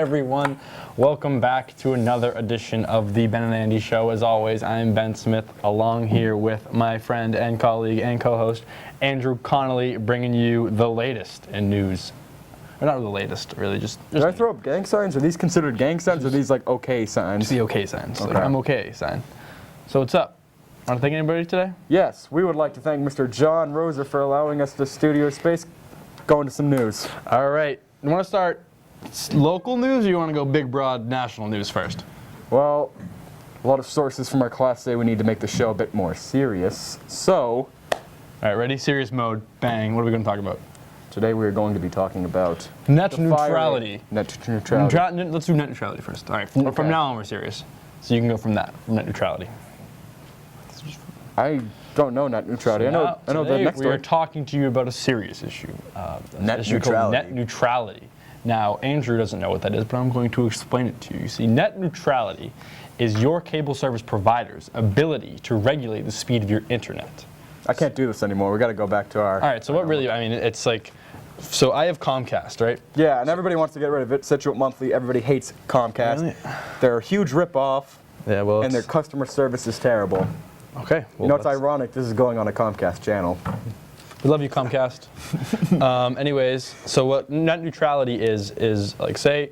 everyone. Welcome back to another edition of the Ben and Andy Show. As always, I'm Ben Smith, along here with my friend and colleague and co-host, Andrew Connolly, bringing you the latest in news. Or not the latest, really, just Did I throw up gang signs? Are these considered gang signs, or are these like okay signs? Just the okay signs. Okay. Like, I'm okay sign. So what's up? Want to thank anybody today? Yes, we would like to thank Mr. John Roser for allowing us the studio space. Go into some news. All right. You want to start local news, or you want to go big, broad, national news first? Well, a lot of sources from our class say we need to make the show a bit more serious. So, All right, ready? Serious mode. Bang. What are we going to talk about? today we are going to be talking about Net the neutrality. Net neutrality. Let's do net neutrality first. All right. From Okay. now on, we're serious. So you can go from that, from net neutrality. I don't know net neutrality. I know the Today next we are one. talking to you about a serious issue. Net issue called neutrality. Net neutrality. Now, Andrew doesn't know what that is, but I'm going to explain it to you. You see, net neutrality is your cable service provider's ability to regulate the speed of your internet. I can't do this anymore. We got to go back to our. All right, so what really, I mean, it's like, so I have Comcast, right? Yeah, and everybody wants to get rid of it. Situate Monthly. Everybody hates Comcast. Really? They're a huge ripoff, Yeah, well, and their customer service is terrible. okay. Well, You know, it's that's- ironic. This is going on a Comcast channel. We love you, Comcast. Anyways, so what net neutrality is like, say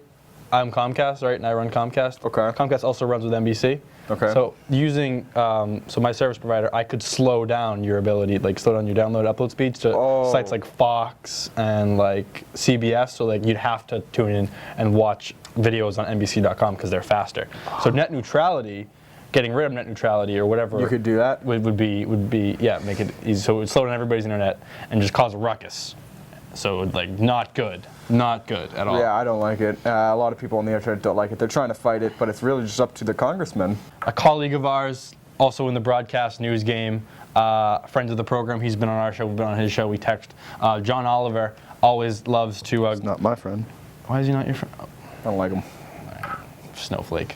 I'm Comcast, right, and I run Comcast. Okay. Comcast also runs with NBC. Okay. So using, so my service provider, I could slow down your ability, like slow down your download upload speeds to Oh. sites like Fox and like CBS. So like you'd have to tune in and watch videos on NBC.com because they're faster. So net neutrality, getting rid of net neutrality or whatever. You could do that? Would be yeah, make it easy. So it would slow down everybody's internet and just cause a ruckus. So it would, like, not good at all. Yeah, I don't like it. A lot of people on the internet don't like it. They're trying to fight it, but it's really just up to the congressman. A colleague of ours, also in the broadcast news game, friends of the program, he's been on our show, we've been on his show, we text. John Oliver always loves to. It's not my friend. Why is he not your friend? Oh, I don't like him. snowflake.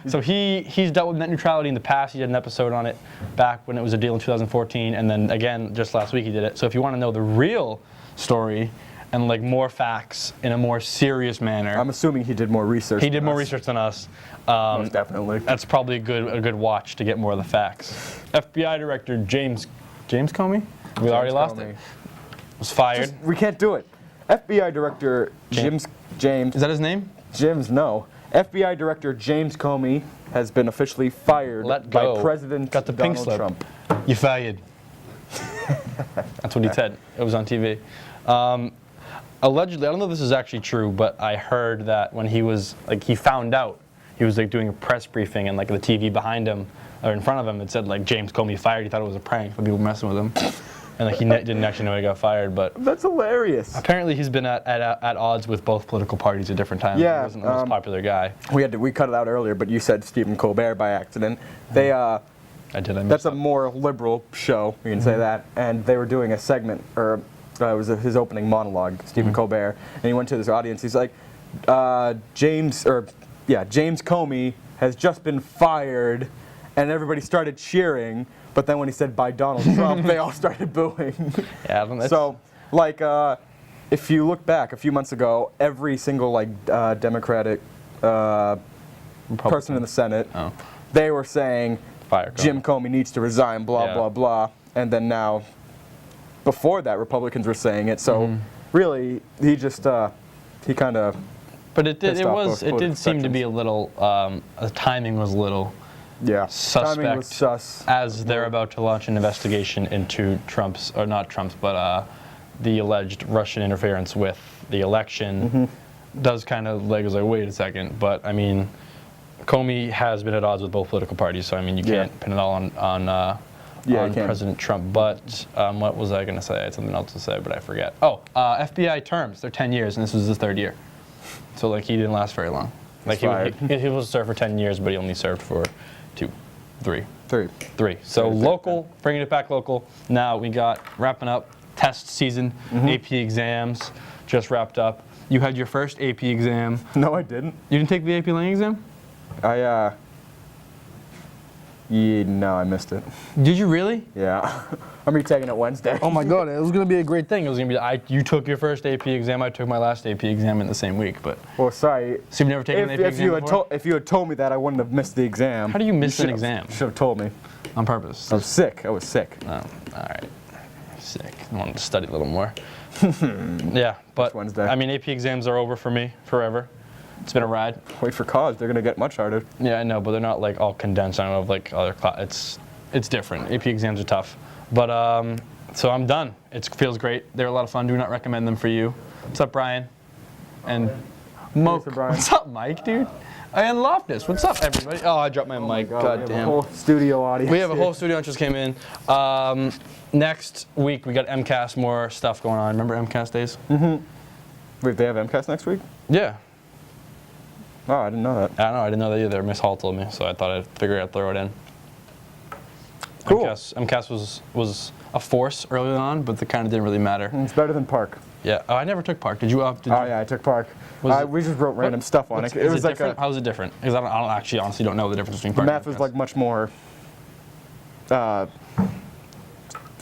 So he's dealt with net neutrality in the past. He did an episode on it back when it was a deal in 2014, and then again just last week he did it. So if you want to know the real story and like more facts in a more serious manner, I'm assuming he did more research. he did than more us. research than us. Most definitely. That's probably a good watch to get more of the facts. FBI Director James Comey, we already lost Comey. it, was fired. We can't do it. FBI Director James. Is that his name? No. FBI Director James Comey has been officially fired Let by go. President Got the pink Donald slip. Trump. You fired. That's what he said. It was on TV. Allegedly, I don't know if this is actually true, but I heard that when he was, like, he found out, he was, like, doing a press briefing, and, like, the TV behind him, or in front of him, it said, like, James Comey fired. He thought it was a prank for people messing with him. And, like, he didn't actually know he got fired, but That's hilarious. apparently he's been at odds with both political parties at different times. Yeah, He wasn't the most popular guy. We cut it out earlier, but you said Stephen Colbert by accident. They I did. I That's missed a more liberal show, you can say that. And they were doing a segment, or it was his opening monologue, Stephen Colbert, and he went to this audience. He's like, James Comey has just been fired, and everybody started cheering. But then when he said by Donald Trump, they all started booing. Yeah, that's, So, like, if you look back a few months ago, every single Democratic person in the Senate, Oh. they were saying Fire Comey. Jim Comey needs to resign, blah, Yeah. blah, blah. And then now, before that, Republicans were saying it. So really, he just, he kind of, But it did. pissed It off was. both It did political seem to be sections. a little. The timing was a little yeah. Timing was suspect sus. as they're about to launch an investigation into Trump's, or not Trump's, but the alleged Russian interference with the election. Does kind of like was like, wait a second. But I mean, Comey has been at odds with both political parties, so I mean, you Yeah. can't pin it all on Yeah, you can't. President Trump. But what was I going to say? I had something else to say, but I forget. Oh, FBI terms. They're 10 years, and this was his third year. So like he didn't last very long. Like fired. he was supposed to serve for 10 years, but he only served for 3. Three. So local, bringing it back local. Now we got wrapping up test season. AP exams just wrapped up. You had your first AP exam. No, I didn't. You didn't take the AP Lang exam? Yeah, no, I missed it. Did you really? Yeah. I'm retaking it Wednesday. Oh my God, it was gonna be a great thing. It was gonna be you took your first AP exam, I took my last AP exam in the same week, but. Well, sorry. So you've never taken an AP exam before? If you had told me that, I wouldn't have missed the exam. How do you miss an exam? You should have told me. On purpose. I was sick. Oh, all right. Sick. I wanted to study a little more. Yeah, but Wednesday. I mean, AP exams are over for me forever. It's been a ride. Wait for college. They're gonna get much harder. Yeah, I know, but they're not like all condensed. I don't know if like other it's different. AP exams are tough, but so I'm done. It feels great. They're a lot of fun. Do not recommend them for you. What's up, Brian? And Moke. What's up, Mike, dude? And Loftus. What's up, everybody? Oh, I dropped my mic. God damn. We have a whole studio audience. We have a whole studio audience just came in. Next week we got MCAS, more stuff going on. Remember MCAS days? Mm-hmm. Wait, they have MCAS next week? Yeah. Oh, I didn't know that. I don't know. I didn't know that either. Miss Hall told me, so I thought I'd figure I'd throw it in. Cool. MCAS was a force early on, but it kind of didn't really matter. It's better than Park. Yeah. Oh, I never took Park. Did you? Yeah, I took Park. We just wrote random stuff on it. It was like different? How was it different? Because I don't actually honestly don't know the difference between Park. The math was like much more.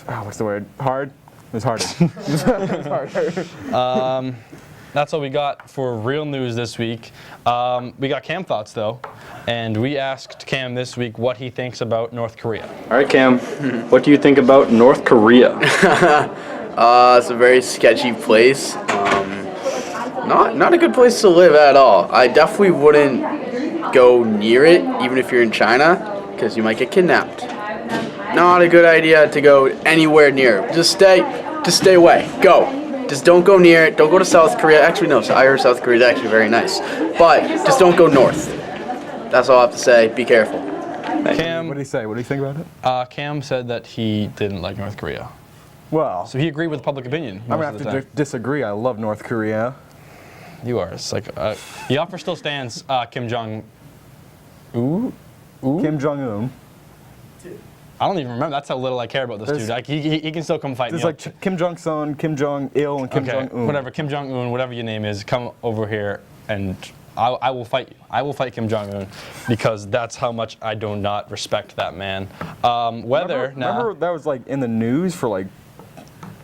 What's the word? Hard. It was harder. It was harder. That's all we got for real news this week. We got Cam thoughts though, and we asked Cam this week what he thinks about North Korea. All right, Cam, what do you think about North Korea? It's a very sketchy place. Not a good place to live at all. I definitely wouldn't go near it, even if you're in China, because you might get kidnapped. Not a good idea to go anywhere near. Just stay away. Go. Just don't go near it. Don't go to South Korea. Actually, no. I heard South Korea is actually very nice. But just don't go north. That's all I have to say. Be careful. Cam, what did he say? What do you think about it? Cam said that he didn't like North Korea. Well, so he agreed with public opinion. I'm gonna have to disagree. I love North Korea. You are. It's like the offer still stands. Kim Jong. Kim Jong Un. I don't even remember. That's how little I care about this dude. Like, he can still come fight me. There's like Kim Jong Sun, Kim Jong Il, and Kim Jong Un. Whatever. Kim Jong Un, whatever your name is, come over here and I will fight you. I will fight Kim Jong Un because that's how much I do not respect that man. Remember that was like in the news for like.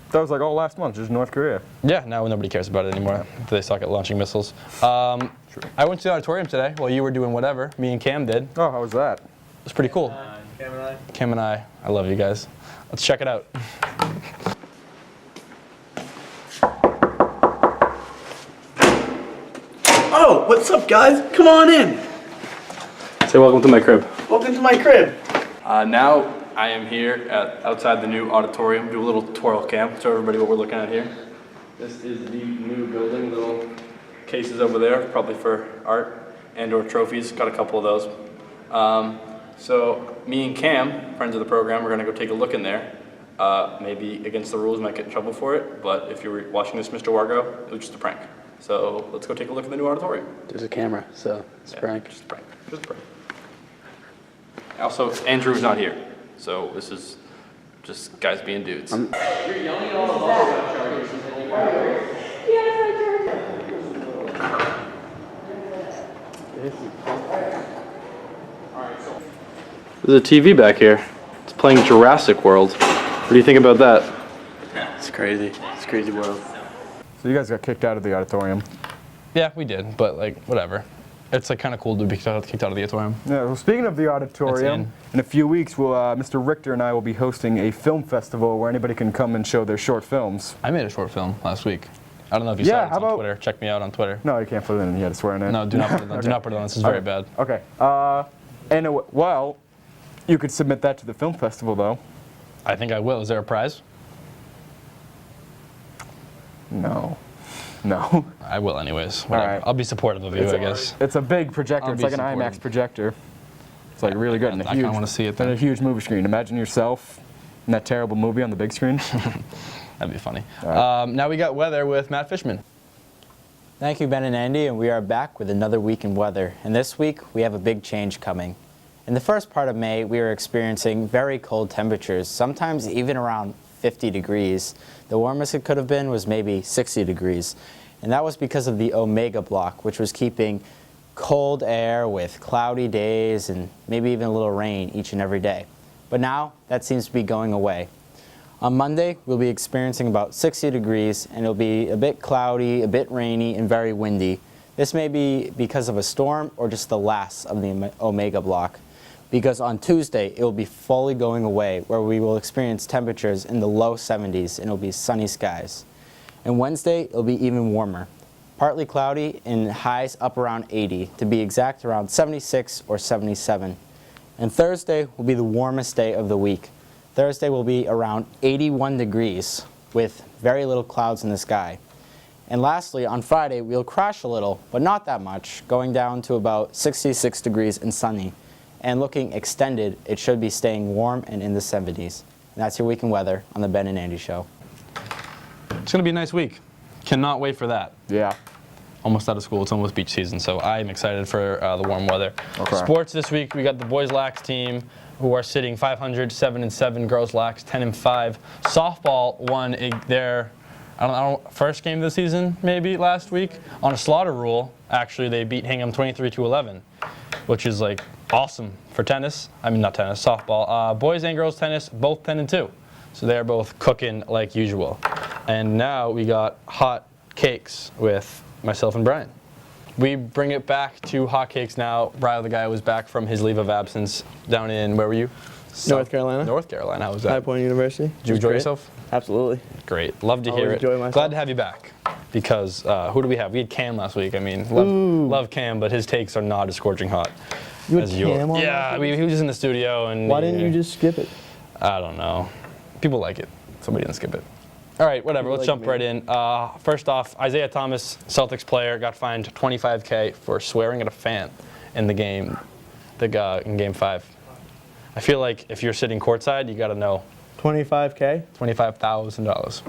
That was like all last month, just North Korea. Yeah, now nobody cares about it anymore. They suck at launching missiles. I went to the auditorium today while you were doing whatever. Me and Cam did. Oh, how was that? It was pretty cool. Cam and I love you guys. Let's check it out. Oh, what's up, guys? Come on in. Say welcome to my crib. Welcome to my crib. Now I am here outside the new auditorium. Do a little twirl, Cam. Show everybody what we're looking at here. This is the new building. Little cases over there, probably for art and/or trophies. Got a couple of those. So me and Cam, friends of the program, we're gonna go take a look in there. Maybe against the rules, might get in trouble for it. But if you're watching this, Mr. Wargo, it was just a prank. So let's go take a look at the new auditorium. There's a camera, so it's a prank. Just a prank. Just a prank. Also, Andrew's not here, so this is just guys being dudes. You're yelling at all the bubble chargers. There's a TV back here. It's playing Jurassic World. What do you think about that? It's crazy. It's a crazy world. So you guys got kicked out of the auditorium. Yeah, we did, but like whatever. It's like kind of cool to be kicked out of the auditorium. Yeah. Well, speaking of the auditorium, in a few weeks, Mr. Richter and I will be hosting a film festival where anybody can come and show their short films. I made a short film last week. I don't know if you saw it on Twitter. Check me out on Twitter. No, you can't put it in. You had to swear in it. No, do not put it on. Do not put it on. This is very bad. Okay. Well, you could submit that to the film festival, though. I think I will. Is there a prize? No. No. I will anyways. Whatever. All right. I'll be supportive of you, I guess. It's a big projector. It's like an IMAX projector. It's like really good. I kind of want to see it then. And a huge movie screen. Imagine yourself in that terrible movie on the big screen. That'd be funny. Right. Now we got weather with Matt Fishman. Thank you, Ben and Andy, and we are back with another week in weather. And this week, we have a big change coming. In the first part of May, we were experiencing very cold temperatures, sometimes even around 50 degrees. The warmest it could have been was maybe 60 degrees. And that was because of the Omega block, which was keeping cold air with cloudy days and maybe even a little rain each and every day. But now that seems to be going away. On Monday, we'll be experiencing about 60 degrees and it'll be a bit cloudy, a bit rainy, and very windy. This may be because of a storm or just the last of the Omega block. Because on Tuesday, it will be fully going away where we will experience temperatures in the low 70s and it'll be sunny skies. And Wednesday, it'll be even warmer. Partly cloudy and highs up around 80, to be exact around 76 or 77. And Thursday will be the warmest day of the week. Thursday will be around 81 degrees with very little clouds in the sky. And lastly, on Friday, we'll crash a little, but not that much, going down to about 66 degrees and sunny. And looking extended, it should be staying warm and in the 70s. And that's your weekend weather on the Ben and Andy Show. It's going to be a nice week. Cannot wait for that. Yeah. Almost out of school. It's almost beach season, so I'm excited for the warm weather. Okay. Sports this week, we got the boys lax team who are sitting 500, 7-7. Girls lax 10-5. Softball won their I don't know, first game of the season maybe last week on a slaughter rule. Actually, they beat Hingham 23-11, which is like awesome for tennis. I mean, not tennis, softball. Boys and girls tennis, both 10-2. So they're both cooking like usual. And now we got hot cakes with myself and Brian. We bring it back to hot cakes now. Riley, the guy, was back from his leave of absence down in, where were you? North Carolina. North Carolina. How was High that? Point University. Did you enjoy yourself? Absolutely. Great. Love to hear Always it. enjoy myself. Glad to have you back. Because who do we have? We had Cam last week. I mean, love Cam, but his takes are not as scorching hot You had as yours. Cam on Yeah, last week? he was just in the studio. And Why didn't you just skip it? I don't know. People like it. Somebody didn't skip it. All right, whatever. People Let's like jump me. right in. First off, Isaiah Thomas, Celtics player, got fined $25K for swearing at a fan in the game, in Game 5. I feel like if you're sitting courtside, you got to know. $25K? $25,000.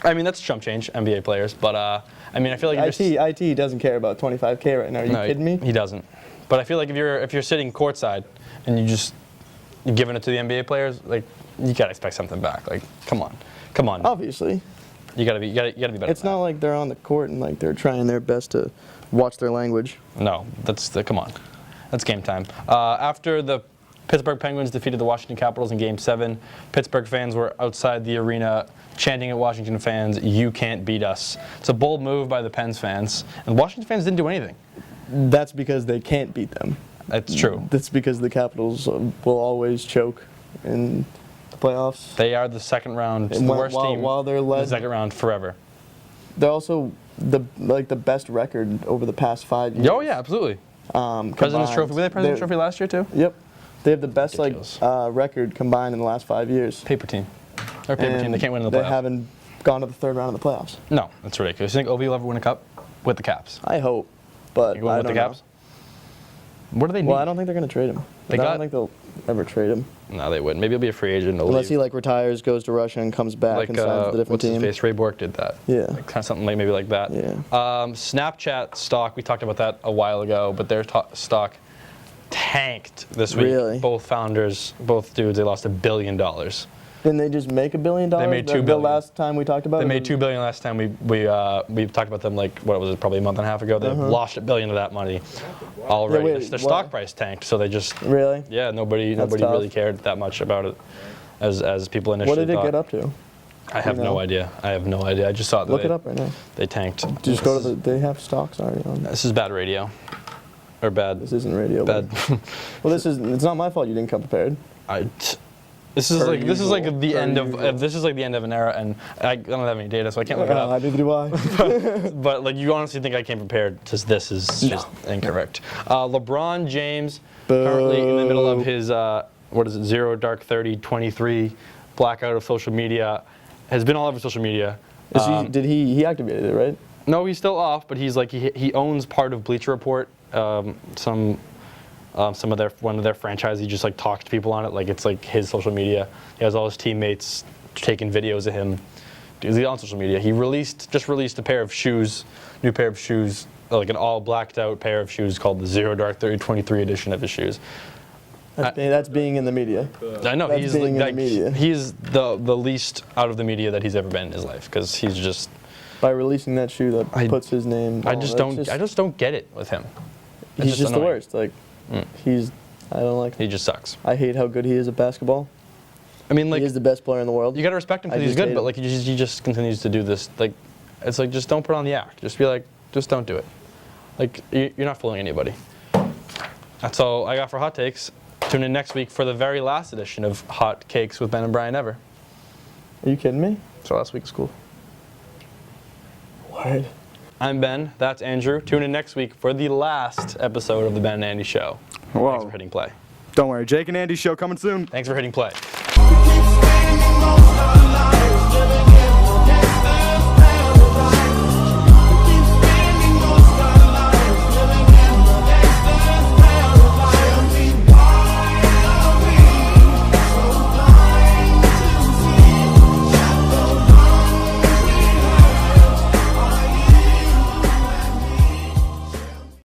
I mean, that's chump change, NBA players. But, I mean, I feel like if you're... IT doesn't care about $25K right now. Are you kidding me? He doesn't. But I feel like if you're sitting courtside and you're giving it to the NBA players, like, you got to expect something back. Like, come on. Obviously. You got to be better. It's than not like they're on the court and like they're trying their best to watch their language. that. No, come on. That's game time. After the Pittsburgh Penguins defeated the Washington Capitals in Game 7, Pittsburgh fans were outside the arena chanting at Washington fans, "You can't beat us." It's a bold move by the Pens fans, and Washington fans didn't do anything. That's because they can't beat them. That's true. That's because the Capitals will always choke in the playoffs. They are the second round, And the worst team while they're in the led, second round forever. they're also the best record over the past 5 years. Oh yeah, absolutely. President's combined. Trophy. Were they President's They're- Trophy last year too? Yep. They have the best Ridiculous. record combined in the last 5 years. Paper team. Or paper team. And They can't win in the They playoffs. haven't gone to the third round of the playoffs. No, that's ridiculous. You think Ovi will ever win a cup with the Caps? I hope, but You going I with don't the know. Caps? What do they need? Well, I don't think they're going to trade him. They I don't got- think they'll ever trade him No, they wouldn't. Maybe he'll be a free agent. unless he retires, goes to Russia, and comes back and signs with a different what's team. his face? Ray Bork did that. Yeah. Like, kind of something like maybe like that. Yeah. Snapchat stock. We talked about that a while ago, but their stock tanked this week. Really? Both founders, both dudes, they lost $1 billion. Didn't they just make $1 billion? They made $2 The billion. last time we talked about They it. made $2 billion last time we talked about them. Like what was it? Probably a month and a half ago. They lost $1 billion of that money already. Yeah, wait, their what? stock price tanked, so they just Really? yeah. Nobody That's really tough. cared that much about it as people initially What did it thought. get up to? I have you no know? idea. I have no idea. I just saw that Look it up right now. they tanked. Just go to the. They have stocks already on. This is bad radio, or bad. This isn't radio. Bad. Well, it's not my fault you didn't come prepared. This is Per like usual. the Per end usual. of this is like the end of an era, and I don't have any data, so I can't look it up. Neither do I. But like, you honestly think I came prepared? Because this is just incorrect. LeBron James, currently in the middle of his what is it, 0 dark 30 23 blackout of social media, has been all over social media. Did he activated it, right? No, he's still off, but he's like he owns part of Bleacher Report. One of their franchises, he just like talks to people on it, like it's like his social media. He has all his teammates taking videos of him. He's on social media. He just released a pair of shoes, new pair of shoes, like an all blacked out pair of shoes called the 0 Dark 30 23 edition of his shoes. That's being in the media. I know That's he's being in the like media. he's the least out of the media that he's ever been in his life, because he's just By releasing that shoe that puts his name. I just don't get it with him. he's just the annoying. worst. Like, I don't like him. He just sucks. I hate how good he is at basketball. I mean, like, He is the best player in the world. you gotta respect him I because he's just good, hate but him. like he just continues to do this. Like, it's like just don't put on the act. Just be like, just don't do it. Like you're not fooling anybody. That's all I got for hot takes. Tune in next week for the very last edition of Hot Cakes with Ben and Brian ever. Are you kidding me? So last week was cool. What? I'm Ben. That's Andrew. Tune in next week for the last episode of the Ben and Andy Show. Thanks Whoa. for hitting play. Don't worry, Jake and Andy's show coming soon. Thanks for hitting play. Keep standing on the line.